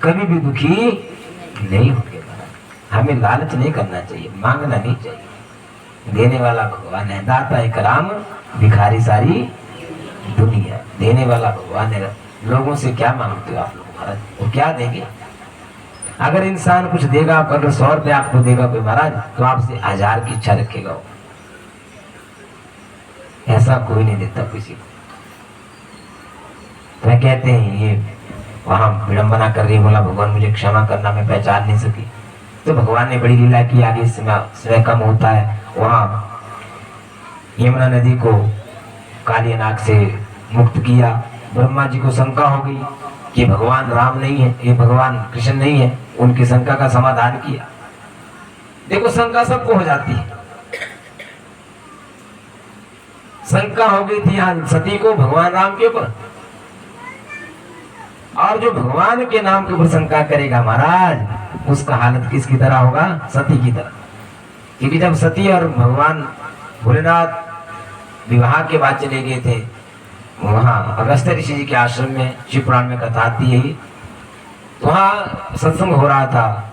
कभी भी दुखी नहीं होंगे। हमें लालच नहीं करना चाहिए, मांगना नहीं चाहिए। देने वाला भगवान है, दाता है कराम, भिखारी सारी दुनिया। देने वाला भगवान है। लोगों से क्या मांगते हो आप लोग महाराज? वो क्या देंगे? अगर इंसान कुछ देगा, अगर 100 रुपये आपको देगा कोई महाराज, तो आपसे 1000 की इच्छा रखेगा। ऐसा कोई नहीं देता किसी को। तो कहते हैं ये वहां विडंबना कर रही, बोला भगवान मुझे क्षमा करना, मैं पहचान नहीं सकी। तो भगवान ने बड़ी लीला की, आगे समय कम होता है। वहां यमुना नदी को काली नाग से मुक्त किया। ब्रह्मा जी को शंका हो गई कि भगवान राम नहीं है, ये भगवान कृष्ण नहीं है। उनकी शंका का समाधान किया। देखो शंका सबको हो जाती है। शंका हो गई थी यहाँ सती को भगवान राम के ऊपर, और जो भगवान के नाम के ऊपर शंका करेगा महाराज, उसका हालत किसकी तरह होगा? सती की तरह। क्योंकि जब सती और भगवान भोलेनाथ विवाह के बाद चले गए थे वहां अगस्त ऋषि जी के आश्रम में, शिव पुराण में कथा आती है, वहां सत्संग हो रहा था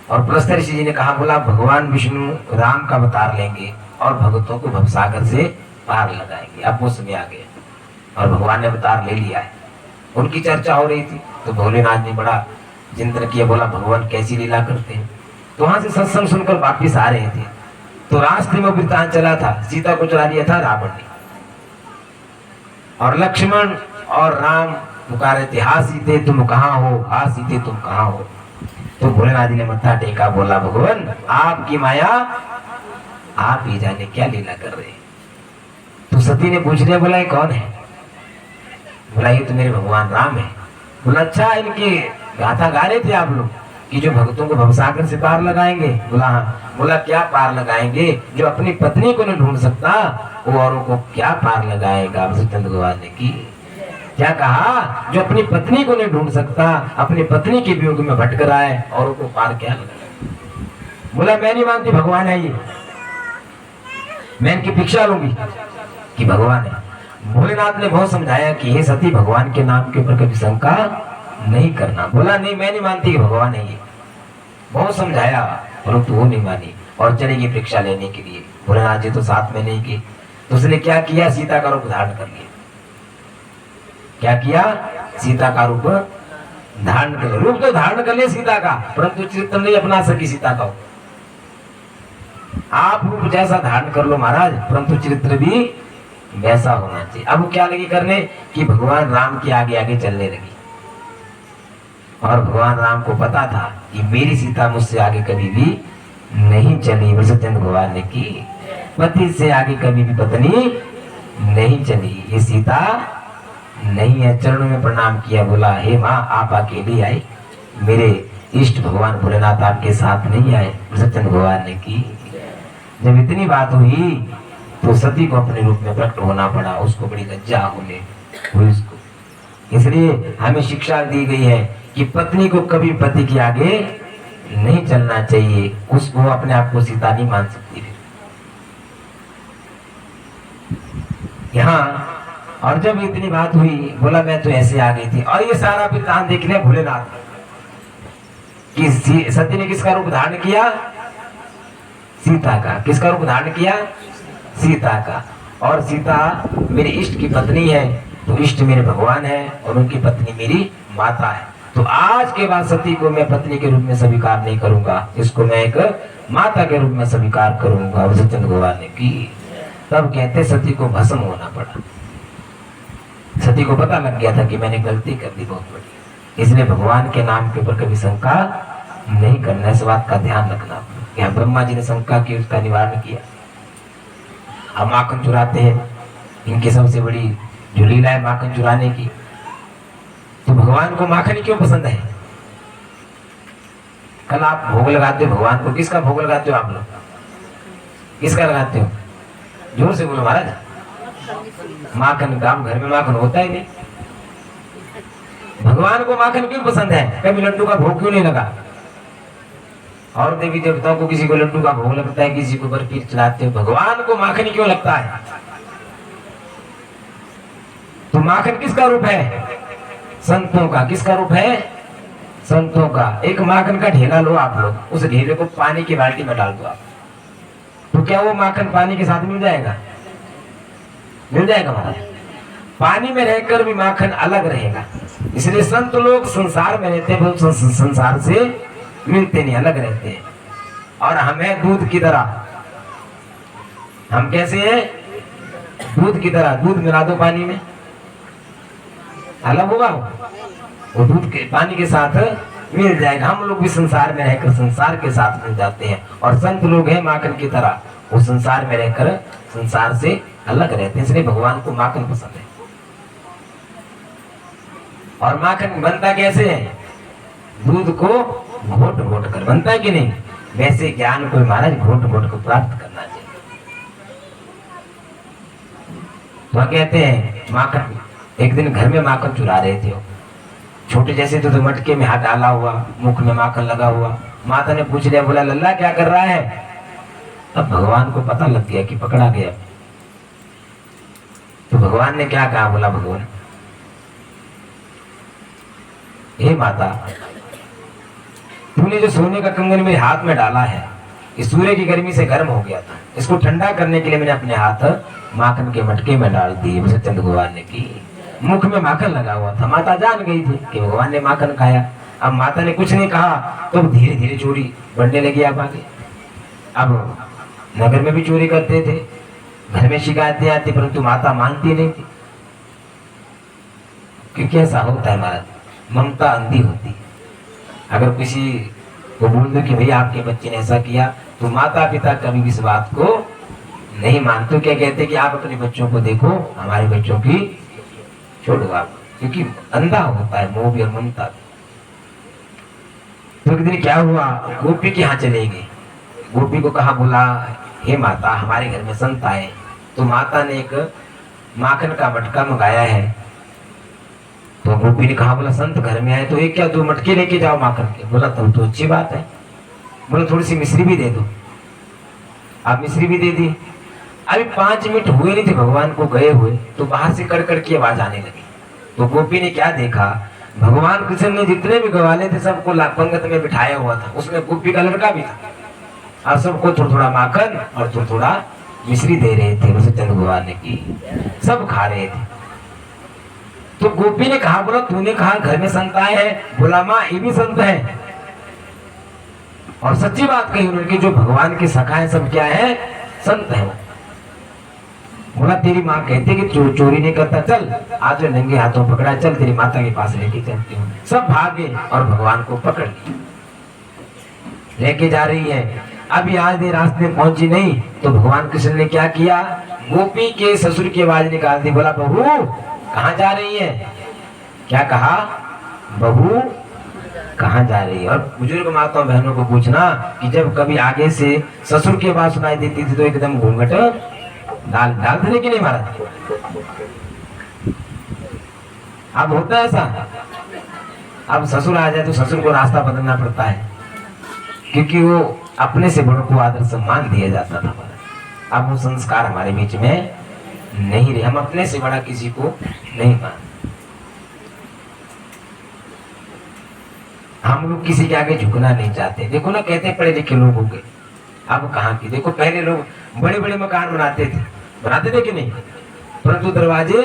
और अगस्त ऋषि जी ने कहा, बोला भगवान विष्णु राम का अवतार लेंगे और भक्तों को भवसागर से पार लगाएंगे। अब वो समय आ गया और भगवान ने अवतार ले लिया है। उनकी चर्चा हो रही थी तो भोलेनाथ ने बड़ा चिंतन किया, बोला भगवान कैसी लीला करते हैं। तो वहां से सत्संग सुनकर वापिस आ रहे थे तो रास्ते में वृत्तांत चला था, सीता को चुरा लिया था रावण ने, और लक्ष्मण और राम पुकारे थे, हा सीते तुम कहाँ हो, हा सीते तुम कहाँ हो। तो भोलेनाथ जी ने मत्था टेका, बोला भगवान आपकी माया आप ही जाने क्या लीला कर रहे हैं। तो सती ने पूछ लिया, बोला ये कौन है? बोला ये तो मेरे भगवान राम है। बोला अच्छा, इनके गाथा गा रहे थे आप लोग कि जो भक्तों को भवसागर से पार लगाएंगे? बोला हाँ। बोला क्या पार लगाएंगे? जो अपनी पत्नी को नहीं ढूंढ सकता वो औरों को क्या पार लगाएगा? सत्येंद्र भगवान ने की क्या कहा? जो अपनी पत्नी को नहीं ढूंढ सकता, अपनी पत्नी के वियोग में भटक रहा है, औरों को पार क्या लगाएगा? बोला मैं नहीं मानती भगवान है ये, मैं इनकी भिक्षा लूंगी कि भगवान है। भोलेनाथ ने बहुत समझाया कि हे सती भगवान के नाम के ऊपर कभी शंका नहीं करना। बोला नहीं मैं नहीं मानती कि भगवान है ये, बहुत समझाया परंतु वो नहीं मानी और चलेगी भिक्षा लेने के लिए। भोलेनाथ जी तो साथ में नहीं गए, तो उसने क्या किया? सीता का रूप धारण कर लिया। क्या किया? सीता का रूप धारण कर लिया। रूप तो धारण कर लिया सीता का, परंतु चरित्र नहीं अपना सकी सीता का। आप रूप जैसा धारण कर लो महाराज, परंतु चरित्र भी वैसा होना चाहिए। अब वो क्या लगी करने कि भगवान राम के आगे आगे चलने लगी, और भगवान राम को पता था कि मेरी सीता मुझसे आगे कभी भी नहीं चली। सत्येंद्र भगवान ने की पति से आगे कभी भी पत्नी नहीं चली, ये सीता नहीं है। चरणों में प्रणाम किया, बोला हे माँ आप अकेली आई, मेरे इष्ट भगवान भोलेनाथ आपके साथ नहीं आए। सत्येंद्र भगवान ने की। जब इतनी बात हुई तो सती को अपने रूप में प्रकट होना पड़ा, उसको बड़ी लज्जा होने हुई उसको। इसलिए हमें शिक्षा दी गई है कि पत्नी को कभी पति के आगे नहीं चलना चाहिए, उसको अपने आप को सीता नहीं मान सकती। यहाँ और जब इतनी बात हुई, बोला मैं तो ऐसे आ गई थी। और ये सारा वृत्तांत देख लिया भोलेनाथ कि सती ने किसका रूप धारण किया? सीता का। किसका रूप धारण किया? सीता का। और सीता मेरे इष्ट की पत्नी है, तो इष्ट मेरे भगवान है और उनकी पत्नी मेरी माता है। तो आज के बाद सती को मैं पत्नी के रूप में स्वीकार नहीं करूंगा, इसको मैं एक माता के रूप में स्वीकार करूंगा। और सत्येंद्र भगवान ने की। तब कहते सती को भस्म होना पड़ा। सती को पता लग गया था कि मैंने गलती कर दी बहुत बड़ी, इसलिए भगवान के नाम के ऊपर कभी शंका नहीं करना, इस बात का ध्यान रखना। यहाँ ब्रह्मा जी ने शंका की, उसका निवारण किया। हम माखन चुराते हैं, इनकी सबसे बड़ी जो लीला है माखन चुराने की। तो भगवान को माखन क्यों पसंद है? कल आप भोग लगाते हो भगवान को, किसका भोग लगाते हो आप लोग? किसका लगाते हो? जोर से बोलो महाराज। माखन का। घर में माखन होता ही नहीं। भगवान को माखन क्यों पसंद है? कभी लड्डू का भोग क्यों नहीं लगा? और देवी देवताओं को किसी को लड्डू का भोग लगता है, किसी को बर्फी चलाते हो, भगवान को माखन क्यों लगता है? तो माखन किसका रूप है? संतों का। किसका रूप है? संतों का। एक माखन का ढेला लो आप लोग, उस ढेले को पानी की बाल्टी में डाल दो आप, तो क्या वो माखन पानी के साथ मिल जाएगा? मिल जाएगा महाराज। पानी में रहकर भी माखन अलग रहेगा। इसलिए संत लोग संसार में रहते हैं, संसार से मिलते नहीं, अलग रहते हैं। और हमें दूध की तरह, हम कैसे हैं? दूध की तरह। दूध मिला दो पानी में, अलग होगा वो दूध के पानी के साथ मिल जाएगा। हम लोग भी संसार में रहकर संसार के साथ मिल जाते हैं, और संत लोग हैं माखन की तरह, वो संसार में रहकर संसार से अलग रहते हैं। इसलिए भगवान को माखन पसंद है। और माखन बनता कैसे है? दूध को घोट घोट कर बनता है कि नहीं? वैसे ज्ञान को महाराज घोट घोट को प्राप्त करना चाहिए। तो कहते हैं माखन, एक दिन घर में माखन चुरा रहे थे, छोटे जैसे तो मटके में हाथ डाला हुआ, मुख में माखन लगा हुआ। माता ने पूछ लिया, बोला लल्ला क्या कर रहा है? अब भगवान को पता लग गया कि पकड़ा गया। तो भगवान ने क्या कहा? बोला भगवान हे माता, तूने जो सोने का कंगन मेरे हाथ में डाला है, इस सूर्य की गर्मी से गर्म हो गया था, इसको ठंडा करने के लिए मैंने अपने हाथ माखन के मटके में डाल दिए। सत्येंद्र भगवान ने की। मुख में माखन लगा हुआ था। माता जान गई थी कि भगवान ने माखन खाया। अब माता ने कुछ नहीं कहा, तो धीरे धीरे चोरी बढ़ने लगी। आप आगे, अब नगर में भी चोरी करते थे, घर में शिकायतें आती, परंतु माता मानती नहीं थी। क्योंकि ऐसा होता है महाराज, ममता अंधी होती है। अगर किसी को बोल दो कि भैया आपके बच्चे ने ऐसा किया, तो माता पिता कभी भी इस बात को नहीं मानते। क्या कहते कि आप अपने बच्चों को देखो, हमारे बच्चों की छोड़ो आप, क्योंकि अंधा होता है मोह भी और ममता। तो एक दिन क्या हुआ, गोपी के यहाँ चले गए। गोपी को कहा, बोला हे माता, हमारे घर में संत आए। तो माता ने एक माखन का मटका मंगाया है। तो गोपी ने कहा, बोला संत घर में आए तो एक क्या 2 मटके लेके जाओ माखन के। बोला तब तो अच्छी बात है। बोला थोड़ी सी मिश्री भी दे दो। आप मिश्री भी दे दी। अभी 5 मिनट हुए नहीं थे भगवान को गए हुए, तो बाहर से कड़कड़ की आवाज आने लगी। तो गोपी ने क्या देखा, भगवान कृष्ण ने जितने भी ग्वाले थे सबको पंगत में बिठाया हुआ था, उसमें गोपी का लड़का भी था, और सबको थोड़ा थोड़ा माखन और थोड़ा थोड़ा मिश्री दे रहे थे। सत्येंद्र भगवान ने की, सब खा रहे थे। तो गोपी ने कहा, बोला तूने कहा घर में संत आए हैं, बोला माँ ये भी संत है। और सच्ची बात कही उन्होंने, जो भगवान के सखा है सब क्या है, संत है। बोला तेरी माँ कहती कि चोरी नहीं करता, चल आज नंगे हाथों पकड़ा, चल तेरी माता के पास लेके चलती हूँ। सब भागे और भगवान को पकड़ लिया, लेके जा रही है। अभी आज देर रास्ते में पहुंची नहीं तो भगवान कृष्ण ने क्या किया, गोपी के ससुर की आवाज निकाल दी। बोला बहू कहाँ जा रही है? क्या कहा, बहू कहाँ जा रही है? और बुजुर्ग माताओं बहनों को पूछना कि जब कभी आगे से ससुर की आवाज सुनाई देती थी तो एकदम घूंघट डाल देने के लिए महाराज। अब होता है ऐसा, अब ससुर आ जाए तो ससुर को रास्ता बदलना पड़ता है, क्योंकि वो अपने से बड़ों को आदर सम्मान दिया जाता था। अब वो संस्कार हमारे बीच में नहीं रहे, हम अपने से बड़ा किसी को नहीं मानते। हम लोग किसी के आगे झुकना नहीं चाहते। देखो ना, कहते पढ़े लिखे लोग हो गए, अब कहाँ की। देखो पहले लोग बड़े बड़े मकान बनाते थे कि नहीं, परंतु दरवाजे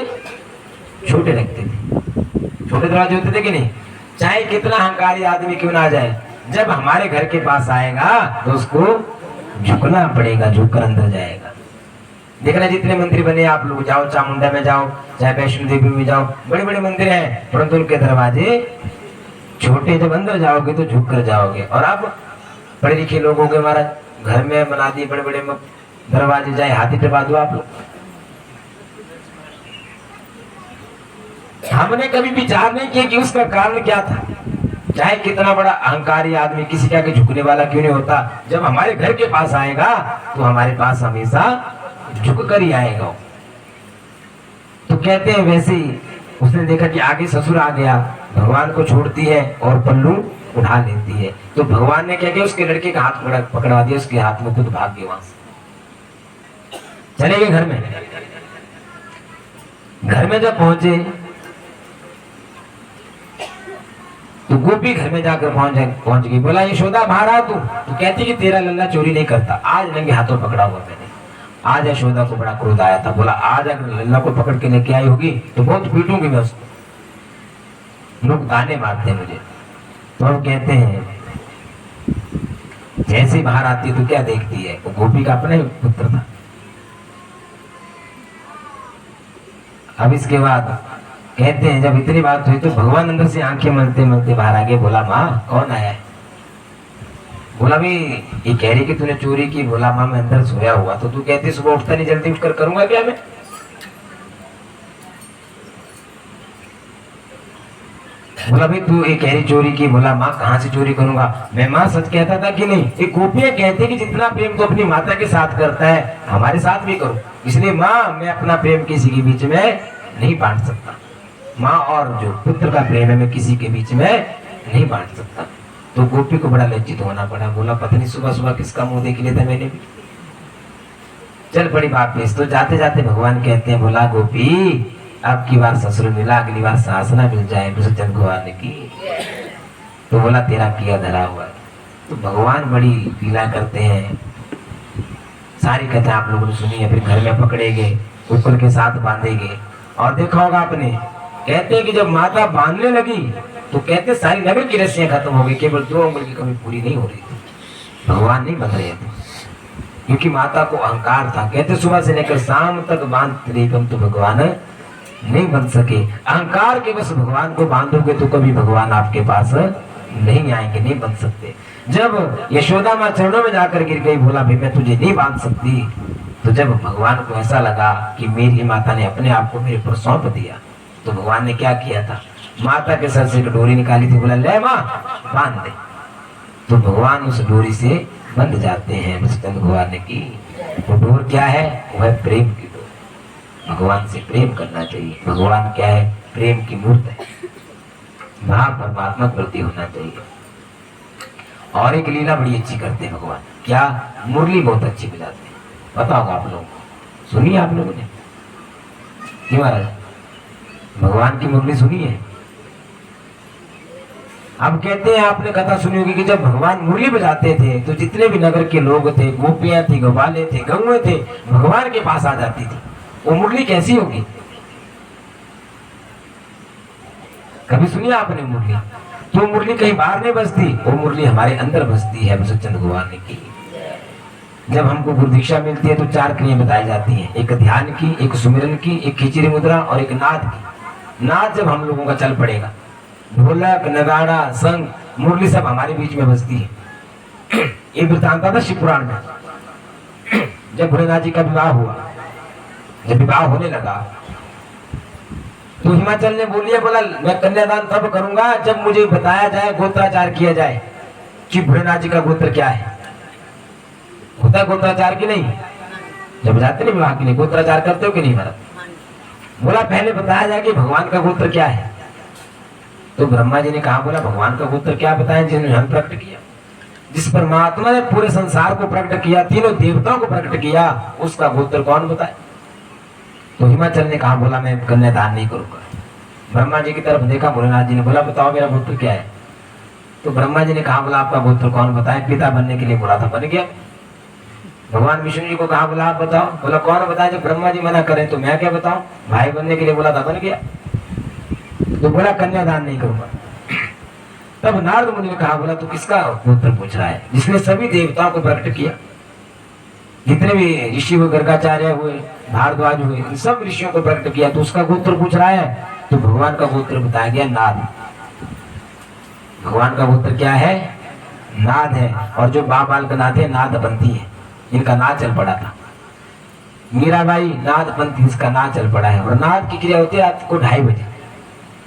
छोटे रखते थे। छोटे दरवाजे होते थे कि नहीं, चाहे कितना अहंकारी आदमी क्यों ना जाए, जब हमारे घर के पास आएगा तो उसको झुकना पड़ेगा, झुककर अंदर जाएगा। देखना जितने मंदिर बने आप लोग जाओ, चामुंडा में जाओ, चाहे वैष्णो देवी में जाओ, बड़े बड़े मंदिर हैं, परंतु उनके दरवाजे छोटे। जब अंदर जाओगे तो झुक कर जाओगे। और अब पढ़े लिखे लोग हो गए महाराज, घर में बना दिए बड़े बड़े दरवाजे, जाए हाथी टपा दो आप लोग। हमने कभी विचार नहीं किया कि उसका कारण क्या था। चाहे कितना बड़ा अहंकारी आदमी किसी के आगे झुकने वाला क्यों नहीं होता, जब हमारे घर के पास आएगा तो हमारे पास हमेशा झुक कर ही आएगा। तो कहते हैं वैसे ही उसने देखा कि आगे ससुर आ गया, भगवान को छोड़ती है और पल्लू उठा लेती है। तो भगवान ने क्या किया, उसके लड़के का हाथ पकड़वा दिया, उसके हाथ में खुद भाग गए, वहां से चले गए घर में। घर में जब पहुंचे तो गोपी घर में जाकर पहुंच गई। बोला यशोदा बाहर आ तू। तो कहती कि तेरा लल्ला चोरी नहीं करता, आज नंगे हाथों पकड़ा हुआ मैंने। आज यशोदा को बड़ा क्रोध आया था। बोला आज अगर लल्ला को पकड़ के लेके आई होगी तो बहुत पीटूंगी मैं उसको, लोग ताने मारते हैं मुझे। तो हम कहते हैं जैसे बाहर आती तो क्या देखती है, वो गोपी का अपना ही पुत्र था। अब इसके बाद कहते हैं जब इतनी बात हुई तो भगवान अंदर से आंखें मलते मलते बाहर आ गए। बोला माँ कौन आया है? बोला भी ये कह रही कि तूने चोरी की। बोला माँ मैं अंदर सोया हुआ। तो तू कहती सुबह उठता नहीं, जल्दी उठकर करूंगा क्या मैं? बोला भाई तू ये कह रही चोरी की। बोला माँ कहाँ से चोरी करूंगा मैं? माँ सच कहता था कि नहीं? ये गोपियां कहती कि जितना प्रेम तो अपनी माता के साथ करता है हमारे साथ भी करो, इसलिए माँ मैं अपना प्रेम किसी के बीच में नहीं बांट सकता। माँ और जो पुत्र का प्रेम है मैं किसी के बीच में नहीं बांट सकता। तो गोपी को बड़ा लज्जित होना पड़ा। बोला पत्नी सुबह सुबह किसका मुंह देख लिया था मैंने भी। चल पड़ी बात में। तो जाते जाते भगवान कहते हैं बोला गोपी अब की बार ससुर मिला, अगली बार सास ना मिल जाए भगवान की। तो बोला तेरा किया धरा हुआ है। तो भगवान बड़ी लीला करते हैं। सारी कथा आप लोगों ने सुनी है। फिर घर में पकड़े गए, ऊपर के साथ बांधे गए। और देखा होगा आपने, कहते हैं कि जब माता बांधने लगी तो कहते सारी नगर की रस्सियां खत्म हो गई, केवल 2 उंगली की कमी पूरी नहीं हो रही थी। भगवान नहीं बंध रहे थे क्योंकि माता को अहंकार था। कहते सुबह से लेकर शाम तक बांधते रहे तो भगवान नहीं बन सके। अहंकार के बस भगवान को बांधोगे तो कभी भगवान आपके पास नहीं आएंगे, नहीं बन सकते। जब यशोदा माँ चरणों में जाकर गिर गई, बोला भाई मैं तुझे नहीं बांध सकती। तो जब भगवान को ऐसा लगा कि मेरी माता ने अपने आप को मेरे पर सौंप दिया, तो भगवान ने क्या किया था, माता के सर से डोरी निकाली थी। बोला ले माँ बांध दे। तो भगवान उस डोरी से बंध जाते हैं। भगवान ने की वो डोर क्या है, वह प्रेम की डोर। भगवान से प्रेम करना चाहिए। भगवान क्या है, प्रेम की मूर्त है। भाव परमात्मा प्रति होना चाहिए। और एक लीला बड़ी अच्छी करते हैं भगवान, क्या मुरली बहुत अच्छी बजाते हैं। पता होगा आप लोगों को, सुनिए आप लोगों ने क्यों महाराज भगवान की मुरली सुनी है? अब कहते हैं आपने कथा सुनी होगी कि जब भगवान मुरली बजाते थे तो जितने भी नगर के लोग थे, गोपियां थी, ग्वाले थे, गौएं थे, भगवान के पास आ जाती थी। वो मुरली कैसी होगी? कभी सुनिए आपने मुरली? तो मुरली कहीं बाहर नहीं बजती, वो मुरली हमारे अंदर बजती है सच्चिदानंद भगवान की। जब हमको गुरु दीक्षा मिलती है तो 4 क्रियाएं बताई जाती हैं, एक ध्यान की, एक सुमिरन की, एक खिचड़ी मुद्रा और एक नाद की। नाद जब हम लोगों का चल पड़ेगा, ढोलक, नगाड़ा, संग, मुरली सब हमारे बीच में बजती है। ये वृत्तांत था शिव पुराण में। जब भोलेनाथ जी का विवाह हुआ, जब विवाह होने लगा तो हिमाचल ने बोलिए, बोला मैं कन्यादान तब करूंगा जब मुझे बताया जाए, गोत्राचार किया जाए कि भोलेनाथ जी का गोत्र क्या है। होता है गोत्राचार की नहीं? जब जाते नहीं विवाह के लिए गोत्राचार करते हो कि नहीं भरत? बोला पहले बताया जाए कि भगवान का गोत्र क्या है। तो ब्रह्मा जी ने कहा, बोला भगवान का गोत्र क्या बताएं जिन्होंने हम प्रकट किया। जिस परमात्मा ने पूरे संसार को प्रकट किया, तीनों देवताओं को प्रकट किया, उसका गोत्र कौन बताए? तो हिमाचल ने कहा, बोला मैं कन्यादान नहीं करूंगा। ब्रह्मा जी की तरफ देखा, भोलेनाथ जी ने बोला बताओ मेरा गोत्र क्या है। तो ब्रह्मा जी ने कहा, बोला आपका गोत्र कौन बताए? पिता बनने के लिए बोला था, बन गया। भगवान विष्णु जी को कहा, बोला आप बताओ। बोला कौन बताए? जब ब्रह्मा जी मना करें तो मैं क्या बताऊं? भाई बनने के लिए बोला था, बन गया। तो बोला कन्यादान नहीं करूंगा। तब नारद मुनि ने कहा, बोला तू किसका गोत्र पूछ रहा है? जिसने सभी देवताओं को प्रकट किया, जितने भी ऋषि हुए, गर्गाचार्य हुए, भारद्वाज हुए, इन सब ऋषियों को प्रकट किया, तो उसका गोत्र पूछ रहा है। तो भगवान का गोत्र बताया गया नाद। भगवान का गोत्र क्या है? नाद है। और जो बाल बाल का नाद है, नाद पंथी है, इनका नाद चल पड़ा था। मीराबाई नाद पंथी, इसका नाद चल पड़ा है। और नाद की क्रिया होती है रात को 2:30 बजे,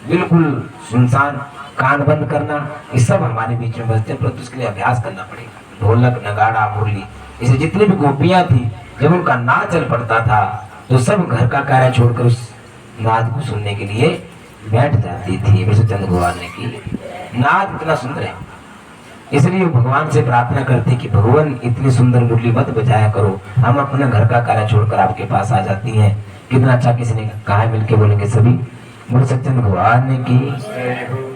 बिल्कुल सुनसान, कान बंद करना, ये सब हमारे बीच में बजते हैं, परंतु उसके लिए अभ्यास करना पड़ेगा। ढोलक, नगाड़ा, मुरली, इसे जितनी भी गोपियां थी, जब उनका नाद चल पड़ता था तो सब घर का कार्य छोड़कर उस नाद को सुनने के लिए बैठ जाती थी। वैसे चंद्र भगवान ने की नाद इतना सुंदर है, इसलिए भगवान से प्रार्थना करते कि भगवान इतनी सुंदर मुरली मत बजाया करो, हम अपने घर का कार्य छोड़कर आपके पास आ जाती हैं। कितना अच्छा किसी ने कहा, मिलके बोलेंगे सभी, बोल सच्चिदानंद भगवान ने की।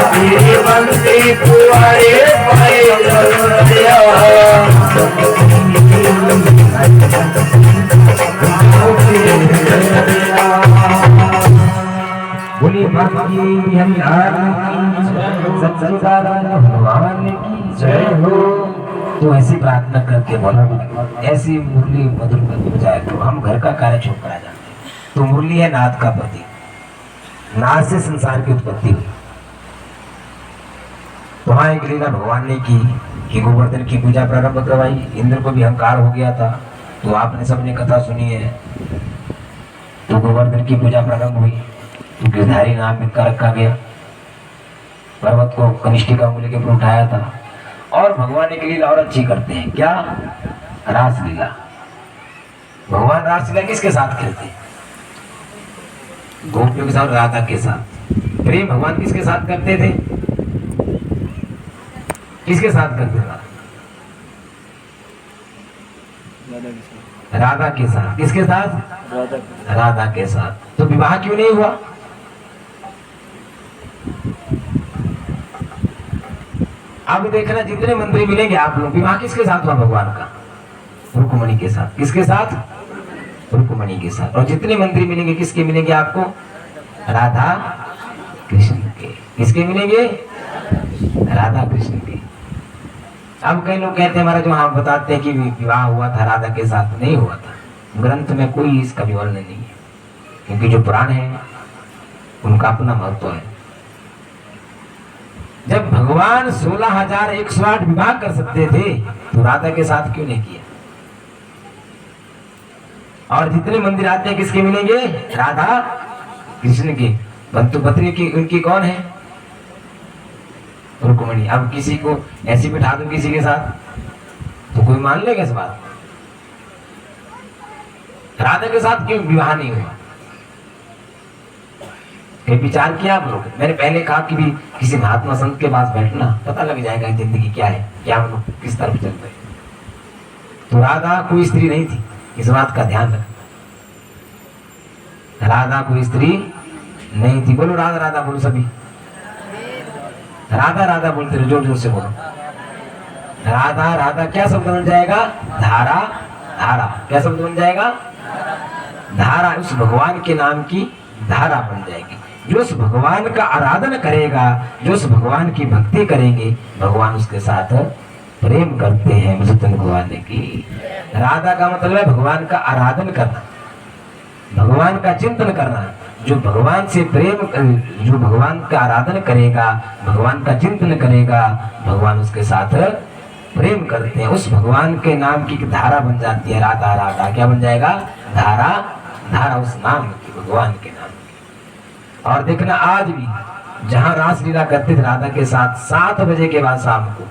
तेरे बंदे तुम्हारे पाए दिया बोली बाकी हम भगवान की जय हो। तो ऐसी प्रार्थना करके बोला ऐसी मुरली मधुर हो जाए तो हम घर का कार्य छोड़ कर आ जाते हैं। तो मुरली है नाद का प्रतीक, नाद से संसार की उत्पत्ति हुई। तो वहां एक लीला भगवान ने की कि गोवर्धन की पूजा प्रारंभ करवाई। इंद्र को भी अहंकार हो गया था, तो आपने सबने कथा सुनी है। तो गोवर्धन की पूजा प्रारंभ हुई तो गिरधारी नाम इनका रखा गया। पर्वत को कनिष्ठिका मूल्य के ऊपर उठाया था। और भगवान एक लीला और अच्छी करते हैं, क्या? रास लीला। भगवान रास लीला किसके साथ खेलते? गोपियों के साथ, राधा के साथ। प्रेम भगवान किसके साथ करते थे? किसके साथ करते थे? राधा के साथ। किसके साथ? राधा के साथ। तो विवाह क्यों नहीं हुआ? अब देखना जितने मंत्री मिलेंगे आप लोग, विवाह किसके साथ हुआ? भगवान का रुक्मणी के साथ। किसके साथ? रुक्मणी के साथ। और जितने मंत्री मिलेंगे किसके मिलेंगे आपको? राधा कृष्ण के। किसके मिलेंगे? राधा कृष्ण के। अब कई लोग कहते हैं महाराज जो हम बताते हैं कि विवाह हुआ था राधा के साथ, नहीं हुआ था। ग्रंथ में कोई इसका विवरण नहीं है, क्योंकि जो पुराण है उनका अपना महत्व है। जब भगवान 16,108 विवाह कर सकते थे तो राधा के साथ क्यों नहीं किया? और जितने मंदिर आते हैं किसके मिलेंगे? राधा कृष्ण के। बंधु पत्नी की उनकी कौन है? रुक्मणी। अब किसी को ऐसी बिठा दूं किसी के साथ तो कोई मान लेगा इस बात? राधा के साथ क्यों विवाह नहीं हुआ? विचार किया आप लोग? मैंने पहले कहा कि भी किसी महात्मा संत के पास बैठना, पता लग जाएगा जिंदगी क्या है, क्या हम लोग किस तरफ चल रहे। तो राधा कोई स्त्री नहीं थी, इस बात का ध्यान रख। राधा कोई स्त्री नहीं थी। बोलो राधा राधा बोलो सभी। राधा राधा बोलते रहो, जोर जोर से बोलो। राधा राधा क्या शब्द बन जाएगा? धारा धारा। क्या शब्द बन जाएगा? धारा। उस भगवान के नाम की धारा बन जाएगी। जो उस भगवान का आराधन करेगा, जो उस भगवान की भक्ति करेंगे, भगवान उसके साथ प्रेम करते हैं। मुझे भगवान की राधा का मतलब है भगवान का आराधन करना, भगवान का चिंतन करना। जो भगवान से प्रेम, जो भगवान का आराधन करेगा, भगवान का चिंतन करेगा, भगवान उसके साथ प्रेम करते हैं। उस भगवान के नाम की धारा बन जाती है। राधा राधा क्या बन जाएगा? धारा धारा उस नाम की, भगवान के नाम की। और देखना आज भी जहां रासलीला करते थे राधा के साथ, 7 बजे के बाद शाम को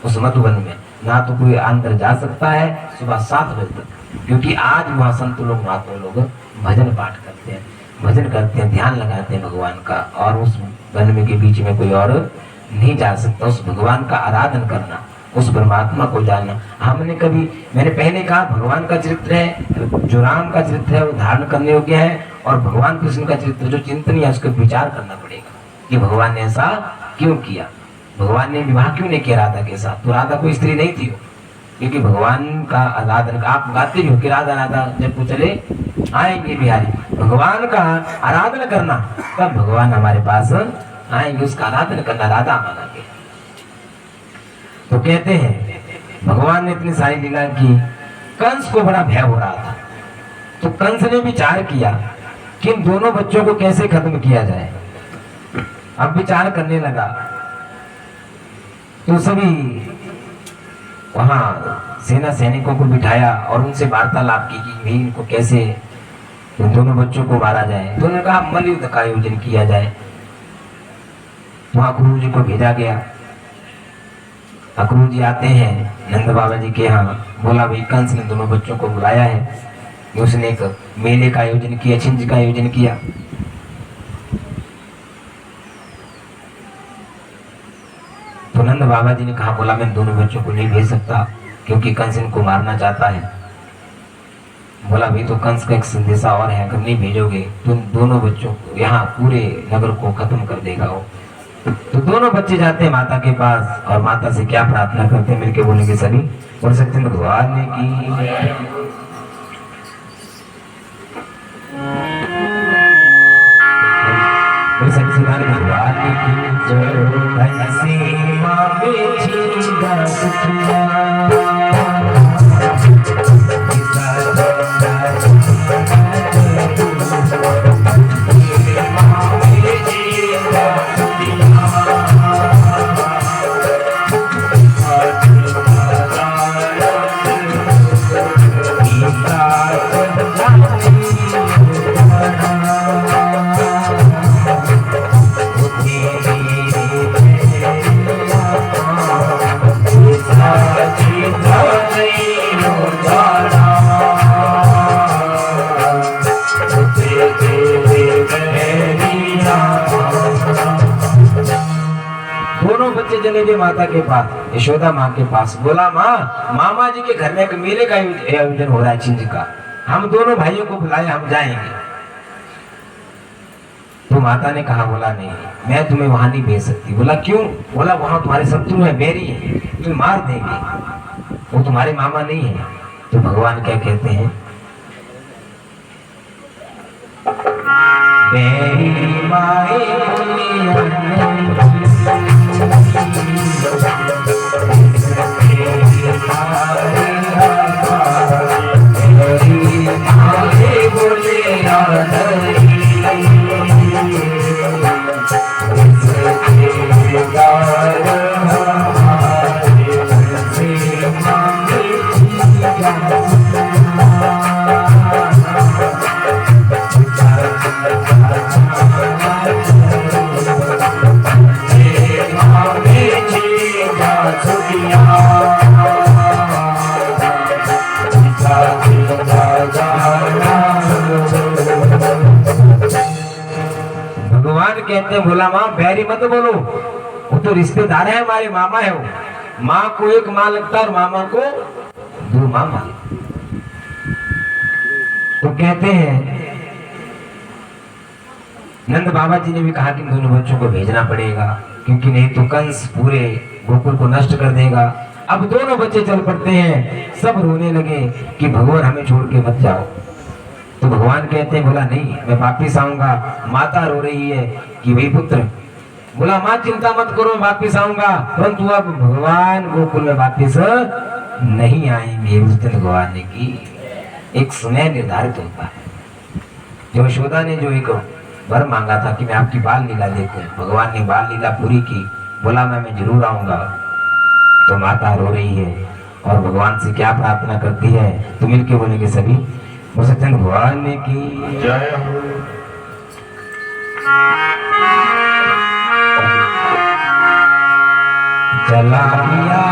उस मधुबन में ना तो कोई अंदर जा सकता है सुबह 7 बजे तक, क्योंकि आज वहां संत लोग महात्मा लोग भजन पाठ करते हैं, भजन करते हैं, ध्यान लगाते हैं भगवान का। और उस वन में के बीच में कोई और नहीं जा सकता। उस भगवान का आराधन करना, उस परमात्मा को जानना। हमने कभी, मैंने पहले कहा भगवान का चरित्र है, जो राम का चरित्र है वो धारण करने योग्य है, और भगवान कृष्ण का चरित्र जो चिंतनीय है उसको विचार करना पड़ेगा कि भगवान ने ऐसा क्यों किया, भगवान ने विवाह क्यों नहीं किया राधा के साथ। तो राधा कोई स्त्री नहीं थी, क्योंकि भगवान का आराधन, आप गाते भी हो कि राधा राधा जब वो चले आएंगे बिहारी। भगवान का आराधना करना, तब भगवान हमारे पास आएंगे, उसका आराधना करना राधा माना गया। तो कहते हैं भगवान ने इतनी सारी लीला की, कंस को बड़ा भय हो रहा था। तो कंस ने विचार किया कि इन दोनों बच्चों को कैसे खत्म किया जाए। अब विचार करने लगा तो सभी वहां सेना सैनिकों को बिठाया और उनसे वार्तालाप की कि भाई इनको कैसे, इन दोनों बच्चों को मारा जाए। तो उन्होंने कहा मल्लयुद्ध का आयोजन किया जाए। वहां गुरु जी को भेजा गया। अक्रूर जी आते हैं नंद बाबा जी के यहाँ, बोला भाई कंस ने दोनों बच्चों को बुलाया है। उसने एक मेले का आयोजन किया, छिंज का आयोजन किया। तो नंद बाबा जी ने कहा, बोला मैं दोनों बच्चों को नहीं भेज सकता क्योंकि कंस इनको मारना चाहता है। बोला भाई तो कंस का एक संदेशा और है, अगर नहीं भेजोगे तो दोनों बच्चों को, यहाँ पूरे नगर को खत्म कर देगा वो। तो दोनों बच्चे जाते हैं माता के पास और माता से क्या प्रार्थना करते हैं, मिलके बोलेंगे सभी, बोल सकते हैं भगवान की। भगवान की चले गए माता के पास, यशोदा माँ के पास। बोला माँ, मामा जी के घर में एक मेले का आयोजन हो रहा है चीज का, हम दोनों भाइयों को बुलाए, हम जाएंगे। तो माता ने कहा, बोला नहीं, मैं तुम्हें वहां नहीं भेज सकती। बोला क्यों? बोला वहां तुम्हारे शत्रु है, बैरी है, तुम मार देंगे, वो तुम्हारे मामा नहीं है। तो भगवान क्या कहते हैं, बैरी माए कहते हैं, बोला माँ बैरी मत बोलो, वो तो रिश्तेदार है हमारे, मामा है वो। माँ को एक माँ लगता है और मामा को दो मामा। तो कहते हैं नंद बाबा जी ने भी कहा कि दोनों बच्चों को भेजना पड़ेगा, क्योंकि नहीं तो कंस पूरे गोकुल को नष्ट कर देगा। अब दोनों बच्चे चल पड़ते हैं, सब रोने लगे कि भगवान हमें छोड़ के मत जाओ। तो भगवान कहते हैं, बोला नहीं, मैं वापिस आऊंगा। माता रो रही है कि वही पुत्र। बोला माँ चिंता मत करो, वापिस आऊंगा, परंतु अब भगवान गोकुल में वापिस नहीं आएंगे। उस दिन भगवान ने की एक समय निर्धारित होता है। जो यशोदा ने जो एक वर मांगा था कि मैं आपकी बाल लीला देखूं, भगवान ने बाल लीला पूरी की। बोला मैं जरूर आऊंगा। तो माता रो रही है और भगवान से क्या प्रार्थना करती है, तो मिलके बोलेंगे सभी, सत्यन भगवान की जय हो। चला गया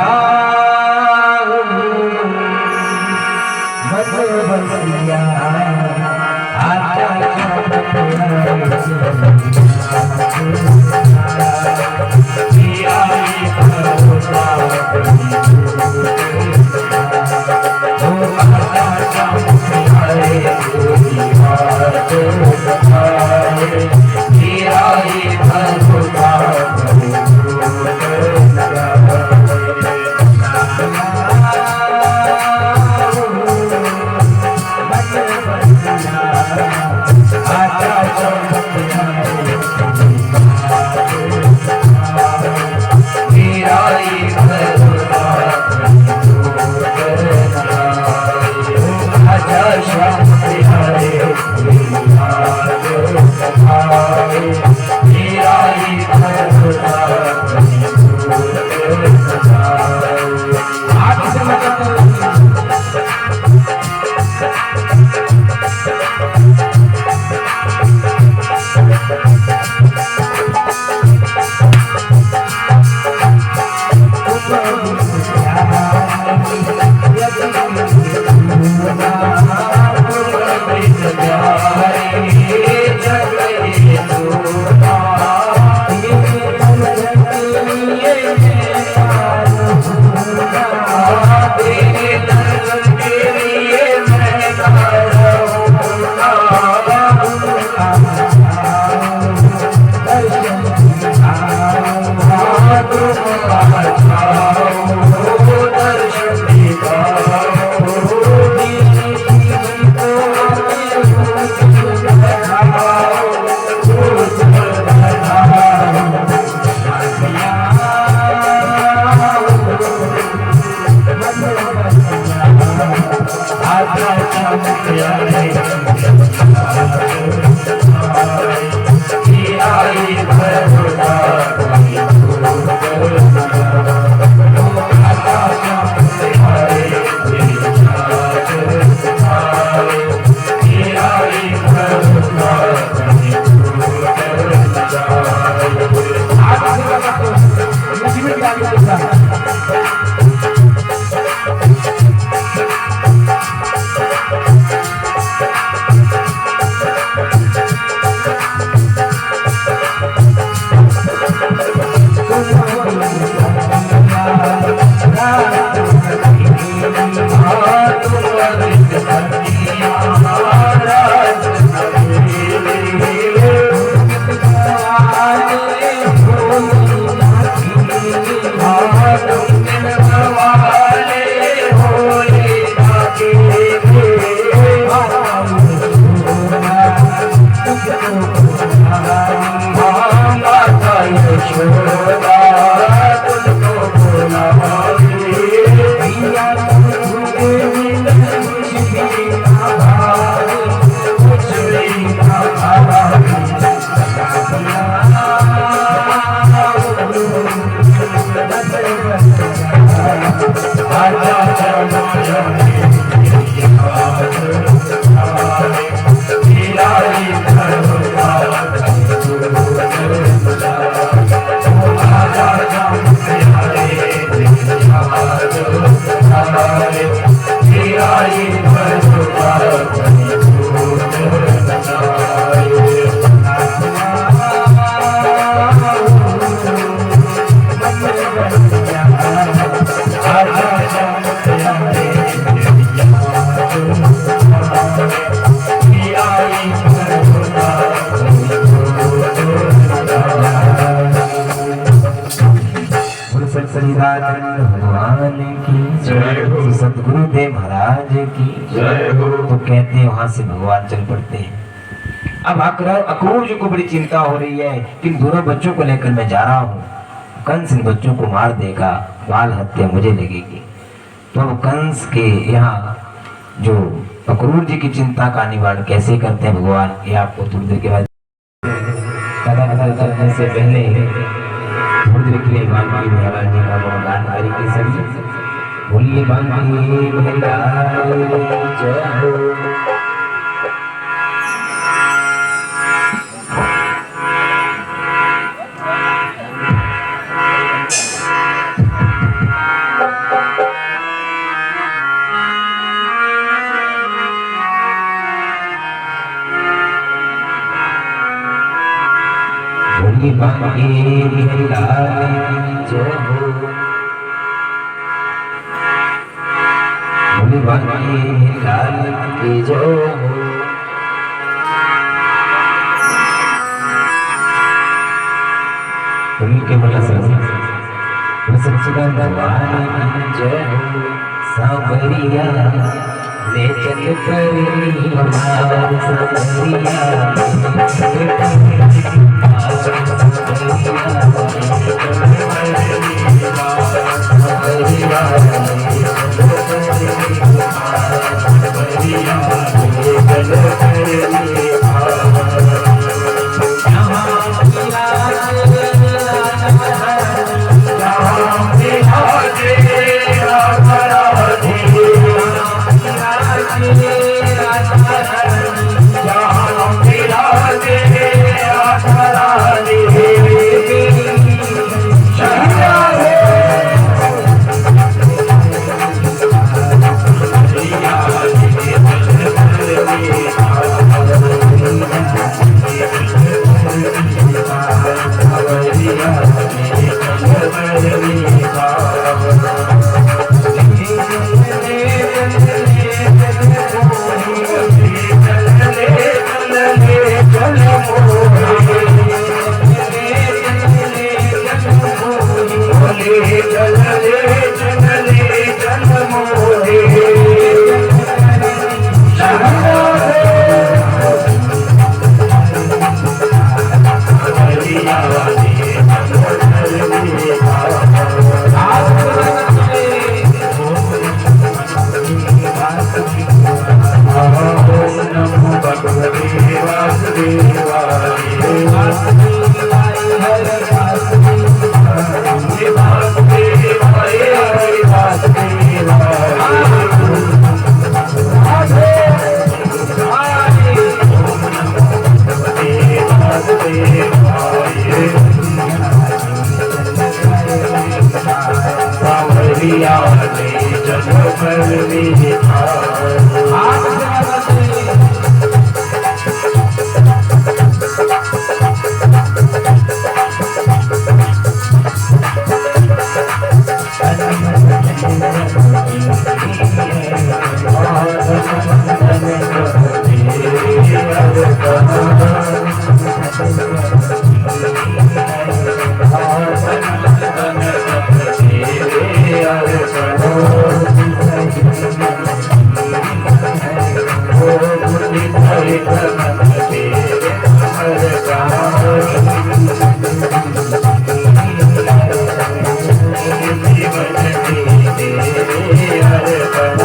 बसिया भगवान की जय हो, सतगुरुदेव महाराज की जय हो। तो कहते हैं वहां से भगवान चल पड़ते हैं। अब अक्रूर जी को बड़ी चिंता हो रही है कि दोनों बच्चों को लेकर मैं जा रहा हूँ, कंस इन बच्चों को मार देगा, बाल हत्या मुझे लगेगी। तो अब कंस के यहाँ जो अक्रूर जी की चिंता का निवारण कैसे करते हैं भगवान, ये आपको थोड़ी देर के बाद चलने से पहले थोड़ी देर के लिए बांकी महाराज जी का गुणगान करेंगे। सभी बोलिए बांकी महाराज जय हो। बोलिए बांके बिहारी जय हो, बोलिए बांके बिहारी जय हो। उनके बोला सच्चिदानंद भगवान की जय हो। सांवरिया ले चल परी हमार Hare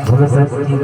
बोलो सच्ची